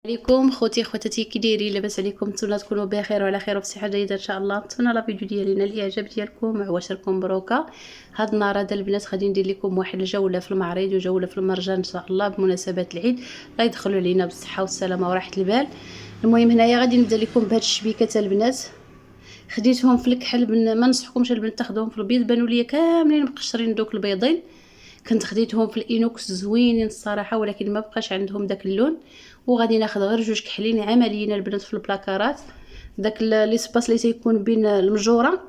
عليكم خوتي خواتاتي، كي دايرين؟ لاباس عليكم؟ نتمنى تكونوا بخير وعلى خير وبصحه جيده ان شاء الله. نتمنى لا فيديو ديالنا الاعجاب ديالكم وعواشركم مبروكه. هاد النهار هذا البنات غادي ندير لكم واحد الجوله في المعرض وجوله في المرجان ان شاء الله بمناسبه العيد. الله يدخلوا علينا بالصحه والسلامه وراحه البال. المهم هنايا غادي نبدا لكم بهاد الشبيكات البنات، خديتهم في الكحل. ما نصحكمش البنات تاخذوهم في البيض، بانوا ليا كاملين مقشرين دوك البيضين. كنت خديتهم في الانوكس زوينين الصراحه، ولكن ما بقاش عندهم داك اللون. وغادي ناخذ غير جوج كحلين عمليين البنات في البلاكارات، داك لي سباس اللي تيكون بين المجوره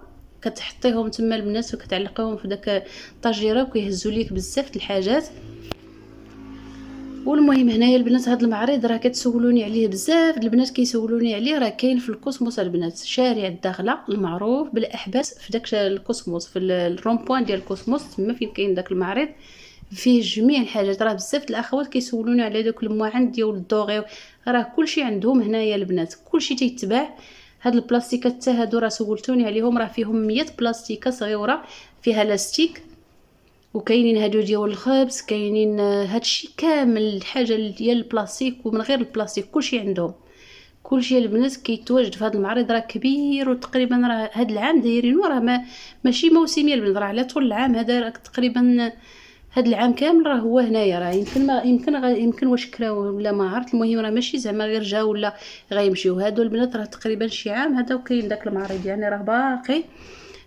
كتحطيهم تما البنات وكتعلقيهم في داك الطاجيره وكيهزوا ليك بزاف د الحاجات. والمهم هنايا البنات هذا المعرض راه كتسولوني عليه بزاف البنات، كيسولوني عليه. راه كاين في الكوسموس البنات، شارع الداخله المعروف بالاحباس في داك الكوسموس، في الرومبوان ديال الكوسموس تما فين كاين داك المعرض، فيه جميع الحاجات. راه بزاف الاخوات كيسولوني على دوك المواعن ديال الدوغي، راه كلشي عندهم هنايا البنات، كلشي تيتباع. هاد البلاستيكات حتى هادو راه سولتوني عليهم، راه فيهم 100 بلاستيكه صغيره فيها لاستيك. وكاينين هادو ديال الخبز، كاينين هادشي كامل الحاجه ديال البلاستيك ومن غير البلاستيك كلشي عندهم. كلشي البنات كيتواجد في هذا المعرض، راه كبير. وتقريبا راه هذا العام دايرينو، راه ماشي موسمي البنات، راه على طول العام هذا تقريبا. هذا العام كامل راه هو هنايا. راه يمكن ما يمكن واش كراو ولا ما عرفت. المهم راه ماشي زعما غير جا ولا غيمشيو هادو البنات، راه تقريبا شي عام هذا وكاين داك المعرض، يعني راه باقي.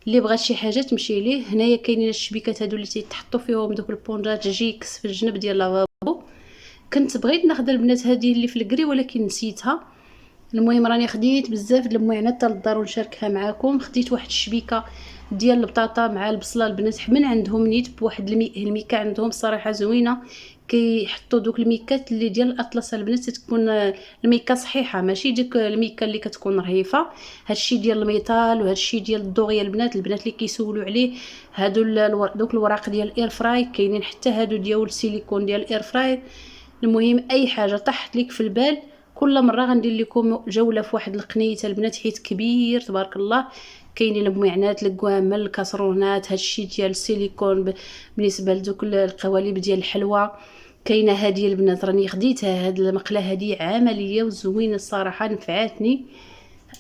اللي بغات شي حاجه تمشي ليه. هنايا كاينين الشبيكات هادو اللي تيتحطوا فيهم دوك البونجات جيكس في الجنب ديال لافابو. كنت بغيت ناخذ البنات هذه اللي في الكري ولكن نسيتها. المهم راني خديت بزاف د المعينات حتى للدار ونشاركها معكم. خديت واحد الشبيكه ديال البطاطا مع البصله البنات من عندهم نيت بواحد الميكه عندهم صراحه زوينه. كيحطوا دوك الميكات اللي ديال الاطلس البنات، تكون الميكه صحيحه ماشي ديك الميكه اللي كتكون رهيفه. هادشي ديال الميطال وهادشي ديال الدغيا البنات اللي كيسولوا عليه. هادو دوك الوراق ديال الاير فراي كاينين، حتى هادو ديال السيليكون ديال الاير فراي. المهم اي حاجه طاحت لك في البال كل مره غندير لكم جوله في واحد القنيته البنات، حيت كبير تبارك الله. كاينين المعينات الكوامل الكاسرونات، هادشي ديال السيليكون بالنسبه لدوك القوالب ديال الحلوى. كاينه هذه البنات راني خديتها، هاد المقله هذه عمليه وزوينه الصراحه، نفعاتني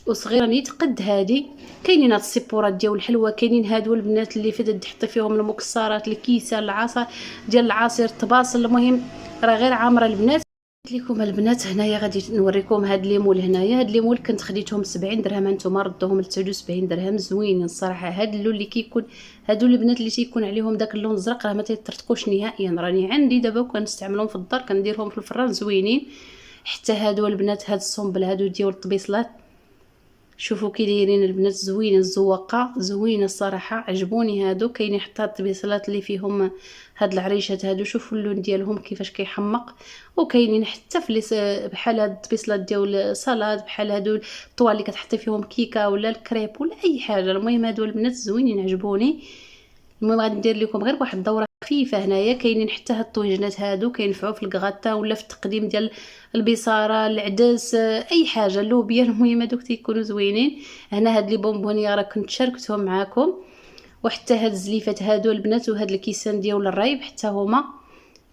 وصغيره نيت قد هادي. كاينين هاد السيبورات ديال الحلوى، كاينين هادو البنات اللي فدت تحطي فيهم المكسرات، الكيسه، العصا ديال العصير الطباصل. المهم راه غير عامره البنات. قلت لكم البنات هنايا غادي نوريكم هاد ليمول. هنايا هاد ليمول كنت خديتهم 70 درهم، نتوما ردوهم ل 79 درهم. زوينين الصراحه. هاد اللون اللي كيكون، هادو البنات اللي تيكون عليهم داك اللون الزرق راه ما تيطرطقوش نهائيا. راني عندي دابا وكنستعملهم في الدار، كنديرهم في الفران زوينين. حتى هادو البنات هاد الصنبل هادو ديال الطبيصلات، شوفوا كي دايرين البنات زوينه الزواقه زوينه الصراحه، عجبوني هادو. كاينين حتى الطبيصلات اللي فيهم هاد العريشات هادو، شوفوا اللون ديالهم كيفاش كيحمق. وكاينين حتى بحال هاد الطبيصلات ديال السلطه، بحال هادو الطوال اللي كتحطي فيهم كيكه ولا الكريب ولا اي حاجه. المهم هادو البنات زوينين عجبوني. المهم غادي ندير لكم غير واحد الدوره خفيفه. هنايا كاينين حتى هاد الطويجنات هادو كينفعوا في الكغاتا ولا في التقديم ديال البصاره، العدس، اي حاجه، اللوبيا. المهم هادوك تيكونوا زوينين. هنا هاد لي بونبونيه راه كنت شاركتهم معكم. وحتى هاد الزليفات هادو البنات وهاد الكيسان ديال الريب حتى هما.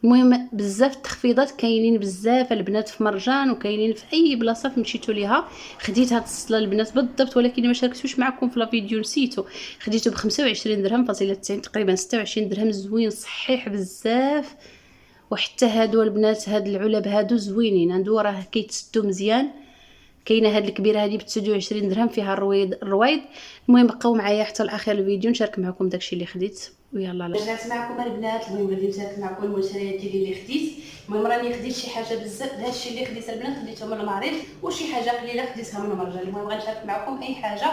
المهم بزاف التخفيضات كاينين بزاف البنات في مرجان، وكاينين في اي بلاصه مشيتوا ليها. خديت هاد الصله البنات بالضبط ولكن ما شاركتوش معكم في لا فيديو، نسيتو. خديته ب 25 درهم فاصله 90، تقريبا 26 درهم. زوين صحيح بزاف. وحتى هادو البنات هاد العلب هادو زوينين، هادو راه كيتسدوا مزيان. كاينه هاد الكبيره هادي ب 29 درهم فيها الرويض. المهم بقاو معايا حتى لاخر الفيديو نشارك معكم داكشي اللي خديت. ويلا رجعت معكم البنات. المهم غادي نشارك معكم المشتريات ديالي اللي خديت. المهم راني خديت شي حاجه بزاف. هادشي اللي خديت البنات خديتهم من المعرض، وشي حاجه قليله خديتها من المرجان. المهم غنشارك معكم اي حاجه،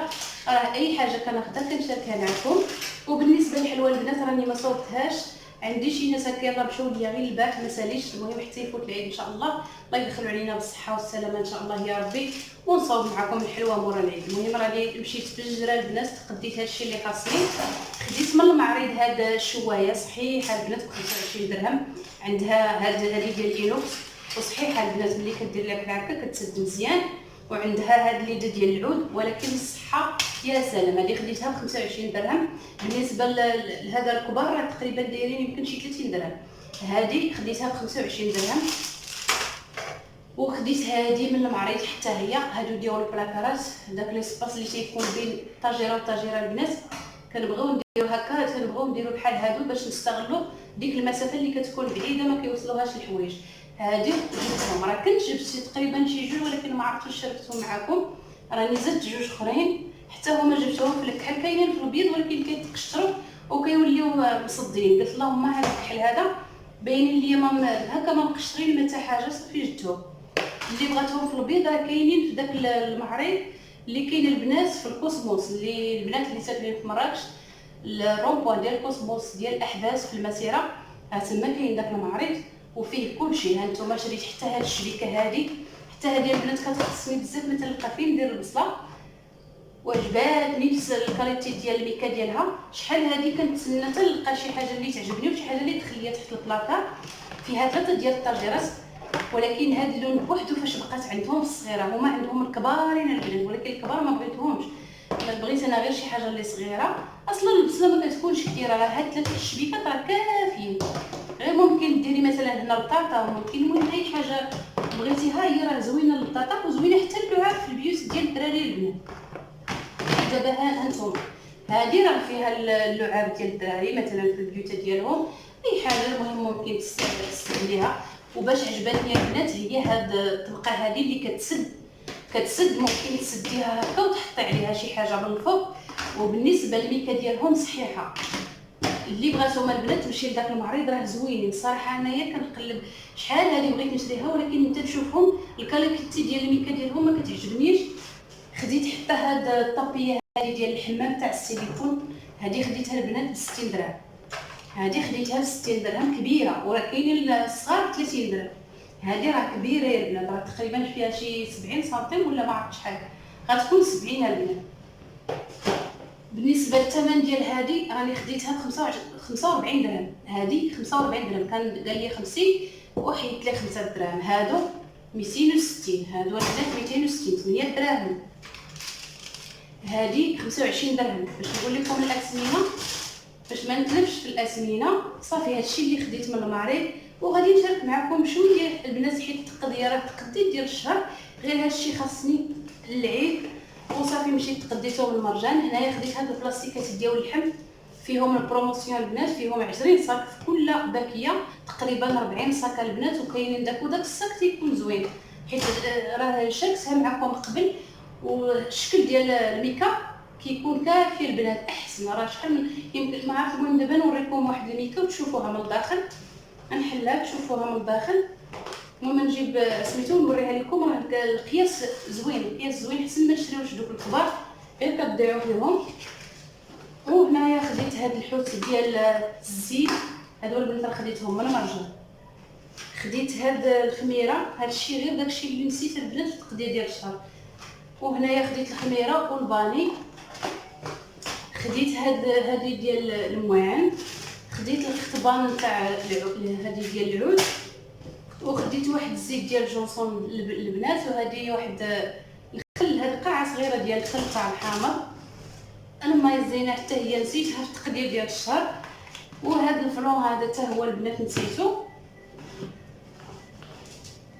راه اي حاجه كناخذها كنشاركها معكم. وبالنسبه للحلوى البنات راني ما صورتهاش، عندي شي ناس هكا مشاو ليا غير البارح ما ساليش. المهم حتى يفوت العيد ان شاء الله، الله يدخل علينا بالصحه والسلامه ان شاء الله يا ربي، ونصاوب معكم الحلوى مورا العيد. المهم راني مشيت بالجره البنات، قديت هادشي اللي خاصني. خديت من المعرض هاد الشوايه صحيحه البنات ب 25 درهم. عندها هذه ديال الاينوكس، وصحيحه البنات ملي كدير لك هكا كتسد مزيان. وعندها هاد اليد ديال العود، ولكن الصحه يا سلام. هذه خديتها ب 25 درهم. بالنسبه لهذا الكبار راه تقريبا دايرين يمكن شي 30 درهم. هذه خديتها ب 25 درهم. وخديت هادي من المعرض حتى هي. هادو ديال البلاكارات، داك ليسباس اللي تيكون بين طاجيره وطاجيره البنات كنبغيو نديرو هكا، كنبغيو نديرو بحال هادو باش نستغلوا ديك المسافه اللي كتكون بعيده ما كيوصلوهاش الحوايج. هادي جبتهم، راه كنت جبت تقريبا شي جوج ولكن ما عرفتش شاركتهم معكم، راني زدت جوج اخرين حتى هما جبتهم في الكحل، كاينين في البيض ولكن كيتقشروا وكيوليو مصدين. قلت اللهم هذا الكحل هذا باين لي ما هكا ما مقشرين ما حتى حاجه، صافي جبتهم. اللي بغاتهم في البيض راه كاينين في داك المعرض اللي كاين البنات في الكوسموس، اللي البنات اللي ساكنين في مراكش الرومبوان ديال الكوسموس ديال الاحداث في المسيره، تما كاين داك المعرض وفيه كلشي. ها نتوما شريت حتى هاد الشبيكه هادي، حتى هادي البنات كتخصني بزاف، ما تلقى فين ندير البصله وعجباتني نفس الكاليتي ديال الميكا ديالها. شحال هادي كنتسنى حتى نلقى شي حاجه اللي تعجبني وشي حاجه اللي تخليها تحت البلاكار. فيها 3 ديال الطاجيرات، ولكن هاد اللون بوحدو فاش بقات عندهم الصغيره، هما عندهم الكبارين البنات ولكن الكبار ما بغيتهمش، بغيت انا غير شي حاجه اللي صغيره. اصلا البصله ما كتكونش كثيره، راه هاد 3 الشبيكات راه كافيين. غير ممكن ديري مثلا هنا البطاطا، ممكن المهم اي حاجه بغيتيها، هي راه زوينه للبطاطا وزوينه حتى اللعاب في البيوت ديال الدراري البنات. دابا ها انتم هادي راه فيها اللعاب ديال الدراري مثلا في البيوت ديالهم، اي حاجه المهم ممكن تستعمليها. وباش عجبتني البنات هي هاد الطبقه هذه اللي كتسد ممكن تسديها هكا وتحطي عليها شي حاجه من الفوق. وبالنسبه للميكا ديالهم صحيحه، اللي بغاتهم البنات تمشي لذاك المعرض راه زوينين الصراحه. انايا كنقلب شحال هذه بغيت نشريها ولكن نتا نشوفهم الكاليتي ديال الميكا ديالهم ما كتعجبنيش. خديت حتى هاد الطابيه هذه ديال الحمام تاع السيليكون، هذه خديتها البنات ب 60 درهم، هذه خديتها ب 60 درهم كبيره، وراه كاينين الصغار 30 درهم. هذه راه كبيره يا البنات، راه تقريبا فيها شي 70 سنتيم ولا ما عرفتش شحال، غتكون 70 البنات. بالنسبه للثمن ديال هذه راني خديتها ب 45 درهم، هذه 45 درهم، كان قال لي 50 وحيت لي 5 دراهم. هادو 260، هادو البنات 260 8 دراهم. هذه 25 درهم. باش نقول لكم الاثمنه باش ما نتلفش في الاثمنه، صافي هادشي اللي خديت من المعرض. وغادي نشارك معكم شويه البنات حيت التقضيه راه تقديت ديال الشهر، غير هادشي خاصني للعيد وصافي مشيت تقديته من المرجان. هنايا خديت هاد البلاستيكات ديال اللحم فيهم البروموسيون البنات، فيهم 20 صاك في كل باكيه، تقريبا 40 صاك البنات. وكاينين داك وداك الصاك تيكون زوين حيت راه شاركتها معكم قبل، والشكل ديال الميكا كيكون كافي البنات احسن. راه شحال من يمكن ما عرفت، المهم دابا نوريكم واحد الميكا وتشوفوها من الداخل، نحلها تشوفوها من الداخل. المهم نجيب سميتو نوريها لكم، راه القياس زوين، القياس زوين حسن ما تشريوش دوك الكبار غير كتضيعوا فيهم. وهنايا خديت هاد الحوت ديال الزيت، هادو البنات راه خديتهم من المرجان. خديت هاد الخميره، هادشي غير داكشي اللي نسيت البنات في التقديه ديال الشهر. وهنايا خديت الخميره والباني. خديت هادي ديال المعان، خديت الخطبان تاع هادي ديال العود، وخديت واحد الزيت ديال جونسون للبنات. وهذه واحد الخل، هاد قاعه صغيره ديال الخل تاع الحامض، انا ما الزينه حتى هي نسيتها في التقديه ديال الشهر. وهذا الفلون هذا حتى هو البنات نسيتو.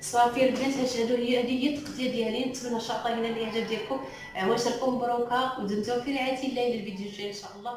صافي البنات هادو هي التقديه ديالي. نتمنى ان شاء الله هنا اللي عجب ديالكم عواشركم مبروكه ودمتم في رعايه الله. للفيديو الجاي ان شاء الله.